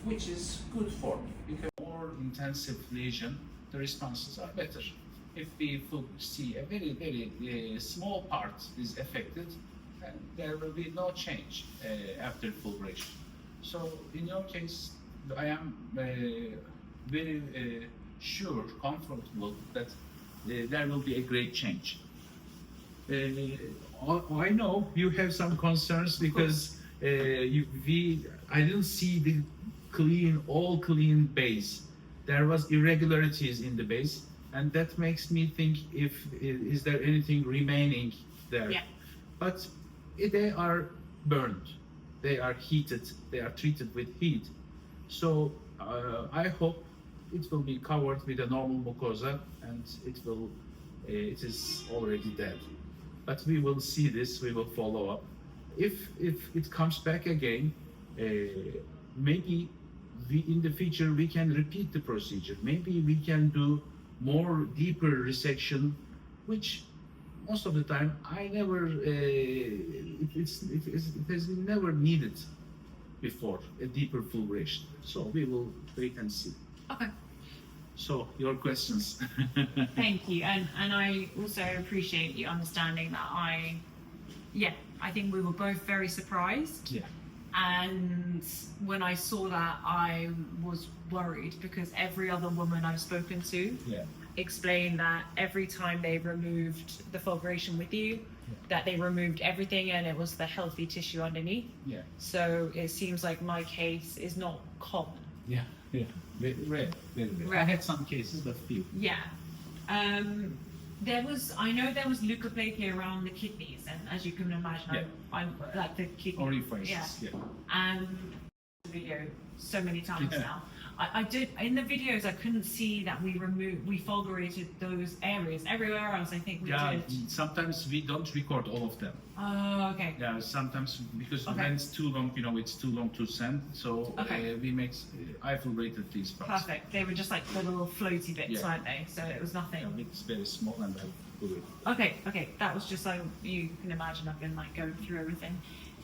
which is good for me because more intensive lesion, the responses are better. If we see a very small part is affected, then there will be no change after fulguration. So in your case, I am very sure, comfortable that there will be a great change. I know you have some concerns because I didn't see the all clean base. There was irregularities in the base, and that makes me think is there anything remaining there? Yeah. But they are burned, they are heated, they are treated with heat. So I hope it will be covered with a normal mucosa, and it is already dead. But we will see this, we will follow up. If it comes back again, maybe in the future we can repeat the procedure. Maybe we can do more deeper resection, which most of the time it has been never needed before, a deeper fulguration. So we will wait and see. Okay. So your questions. Thank you, and I also appreciate you understanding that I think we were both very surprised. Yeah. And when I saw that, I was worried because every other woman I've spoken to explained that every time they removed the fulguration with you, that they removed everything and it was the healthy tissue underneath. Yeah. So it seems like my case is not common. Yeah. Very rare. I had some cases, but few. Yeah. I know there was leukoplakia around the kidneys, and as you can imagine, I'm like the kidney. Orifices, yeah. And the video so many times now. I did in the videos. I couldn't see that we fulgurated those areas. Everywhere else, I think we did. Sometimes we don't record all of them. Oh, okay. Yeah, sometimes because when it's too long, it's too long to send. So I fulgurated these parts. Perfect. They were just like little floaty bits, weren't they? So it was nothing. Yeah, it's very small and I fulgurated. Okay. That was just so you can imagine. I've been like going through everything.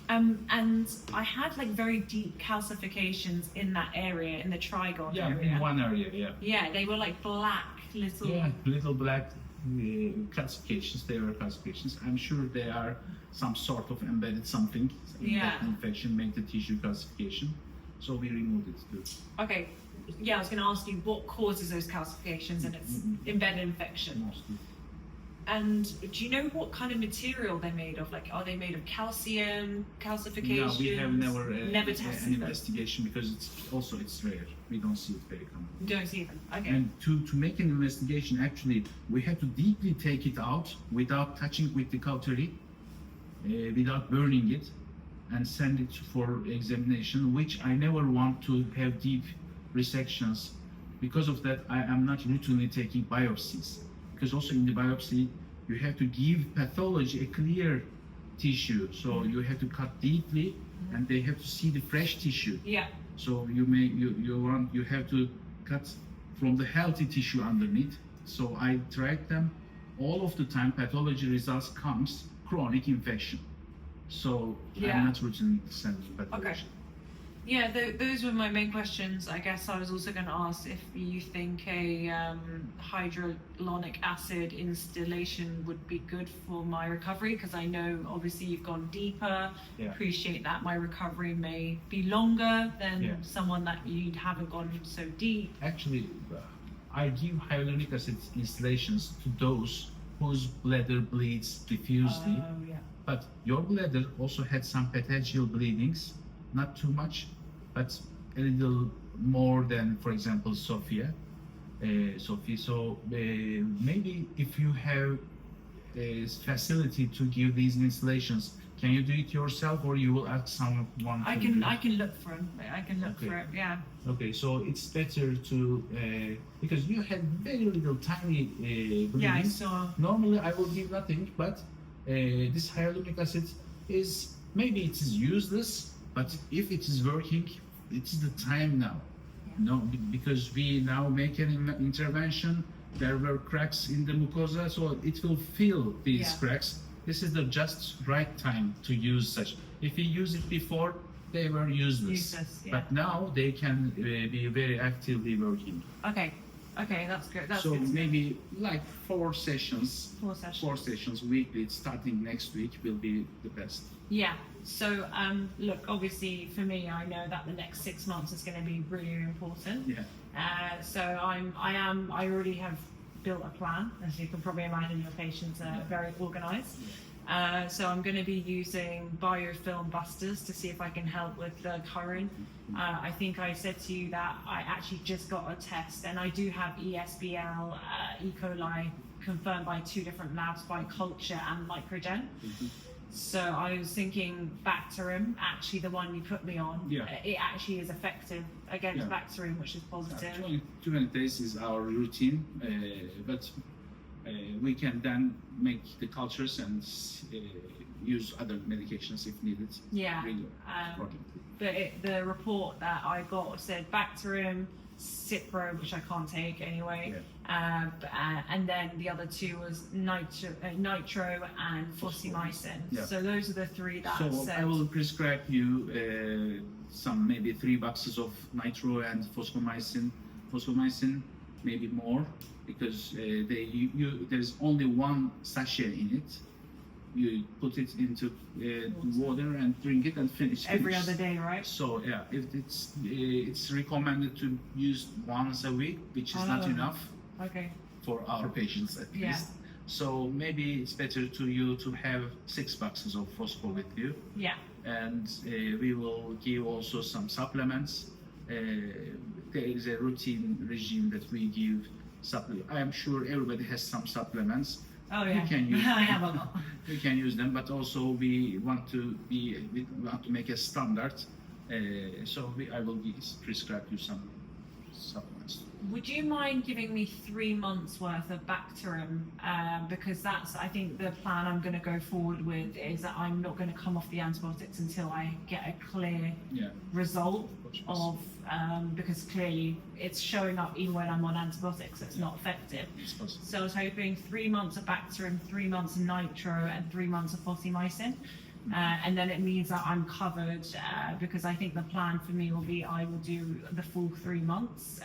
And I had like very deep calcifications in that area, in the trigone area. Yeah, in one area, yeah. Yeah, they were like black little... Yeah, little black calcifications, they were calcifications. I'm sure they are some sort of embedded something. That infection made the tissue calcification. So we removed it too. Okay. Yeah, I was going to ask you what causes those calcifications, and it's embedded infection. Mostly. And do you know what kind of material they're made of? Like, are they made of calcium, calcifications? No, we have never tested an investigation because it's rare. We don't see it very common. You don't see them, okay. And to make an investigation, actually, we have to deeply take it out without touching with the cautery, without burning it, and send it for examination, which I never want to have deep resections. Because of that, I am not routinely taking biopsies. Because also in the biopsy, you have to give pathology a clear tissue. So you have to cut deeply, and they have to see the fresh tissue. Yeah. So you have to cut from the healthy tissue underneath. So I track them all of the time. Pathology results comes chronic infection. So I'm not routinely sending pathology. Okay. Yeah, those were my main questions. I guess I was also going to ask if you think a hyaluronic acid instillation would be good for my recovery, because I know obviously you've gone deeper. Appreciate that my recovery may be longer than someone that you haven't gone so deep. Actually, I give hyaluronic acid instillations to those whose bladder bleeds diffusely. But your bladder also had some petechial bleedings. Not too much, but a little more than, for example, Sophie. So maybe if you have a facility to give these installations, can you do it yourself, or you will ask someone? I can look for it. I can look for it. Yeah. Okay, so it's better to because you had very little tiny bleedings. Yeah, I saw. Normally, I will give nothing, but this hyaluronic acid is maybe it is useless. But if it is working, it is the time now. No, because we now make an intervention. There were cracks in the mucosa, so it will fill these cracks. This is the just right time to use such. If you use it before, they were useless. Useless, yeah. But now they can be very actively working. Okay. Okay, that's good. That's So good. to know. maybe like 4 sessions. 4 sessions. 4 sessions weekly, starting next week, will be the best. Yeah. So, look, obviously for me, I know that the next 6 months is going to be really important. Yeah. So I already have built a plan. As you can probably imagine, your patients are very organized. So I'm going to be using biofilm busters to see if I can help with the current. I think I said to you that I actually just got a test, and I do have ESBL, E. coli confirmed by 2 different labs, by culture and microgen. So I was thinking bacterium, actually the one you put me on, it actually is effective against bacterium, which is positive. 20 days is our routine, but we can then make the cultures and use other medications if needed. Yeah. Really important. But the report that I got said bacterium, Cipro, which I can't take anyway, and then the other 2 was nitro and fossimycin. Yeah. So those are the 3 that So said. I will prescribe you some maybe 3 boxes of nitro and fosfomycin, maybe more, because there's only 1 sachet in it. You put it into water and drink it and finish. Every other day, right? So yeah, if it's recommended to use once a week, which is not enough Okay. for our patients at Yeah. least. So maybe it's better to have 6 boxes of phosphor with you, Yeah. and we will give also some supplements. There is a routine regime that we give. I am sure everybody has some supplements. Oh yeah. You can use I have a lot. We can use them, but also we want to make a standard. So I will prescribe you some supplements. Would you mind giving me 3 months worth of bacterium? Because that's, I think, the plan I'm going to go forward with is that I'm not going to come off the antibiotics until I get a clear result of, because clearly it's showing up even when I'm on antibiotics, it's not effective. So I was hoping 3 months of bacterium, 3 months of nitro, and 3 months of fossimycin. And then it means that I'm covered, because I think the plan for me will be I will do the full 3 months,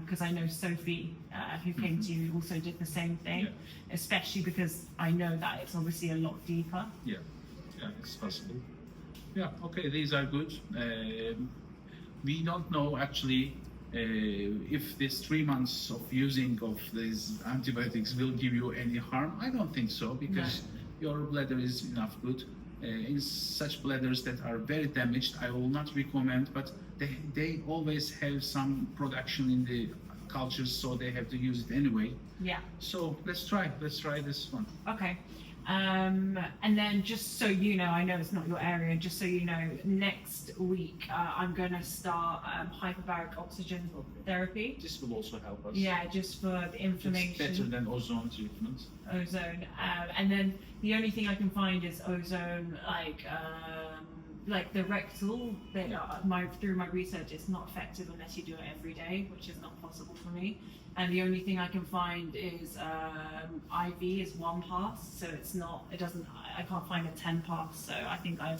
because I know Sophie, who came to you, also did the same thing, especially because I know that it's obviously a lot deeper. Yeah, it's possible. Yeah, okay, these are good. We don't know actually if this 3 months of using of these antibiotics will give you any harm. I don't think so, because your bladder is enough good. In such bladders that are very damaged, I will not recommend, but they always have some production in the cultures, so they have to use it anyway. Yeah. So let's try this one. Okay. And then just so you know, I know it's not your area, just so you know, next week I'm going to start hyperbaric oxygen therapy. This will also help us. Yeah, just for the inflammation. It's better than ozone treatment. Ozone. And then the only thing I can find is ozone, like the rectal. Through my research, it's not effective unless you do it every day, which is not possible for me. And the only thing I can find is IV is 1 pass, so I can't find a 10 pass. So I think I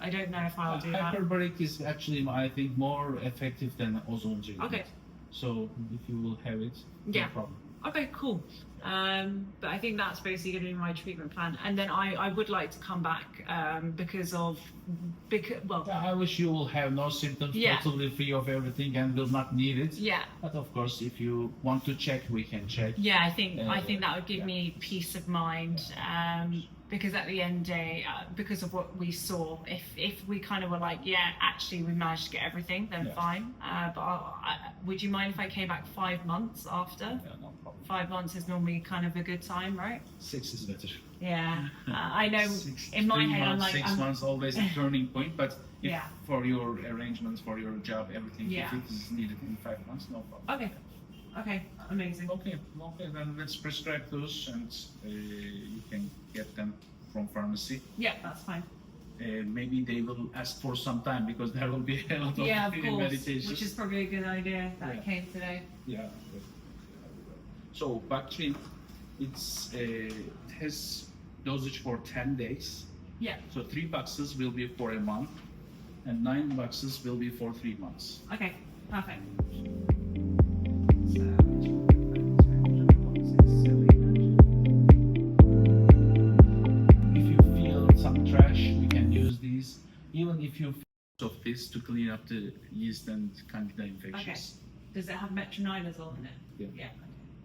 don't know if I'll do that. Hyperbaric is actually, I think, more effective than ozone treatment. Okay. So if you will have it, no problem. Okay, cool. But I think that's basically going to be my treatment plan. And then I would like to come back because I wish you will have no symptoms, totally free of everything, and will not need it. Yeah. But of course, if you want to check, we can check. Yeah, I think that would give me peace of mind. Because at the end of the day, because of what we saw, if we kind of were like, actually we managed to get everything, then fine. But would you mind if I came back 5 months after? Yeah, no problem. 5 months is normally kind of a good time, right? 6 is better. Yeah, I know. In my head, I'm like 6 months always a turning point, but if Yeah. for your arrangements, for your job, everything, Yeah. if it is needed in 5 months, no problem. Okay, amazing. Okay, then let's prescribe those, and you can get them from pharmacy. Yeah, that's fine. Maybe they will ask for some time because there will be a lot of Yeah, of course, medications. which is probably a good idea that it came today. Yeah. So Bactrim, it has dosage for 10 days. Yeah. So 3 boxes will be for a month. and 9 boxes will be for 3 months. Okay, perfect. If you feel some trash, we can use these. Even if you feel of this to clean up the yeast and candida infections. Okay. Does it have metronidazole in it? Yeah. Yeah.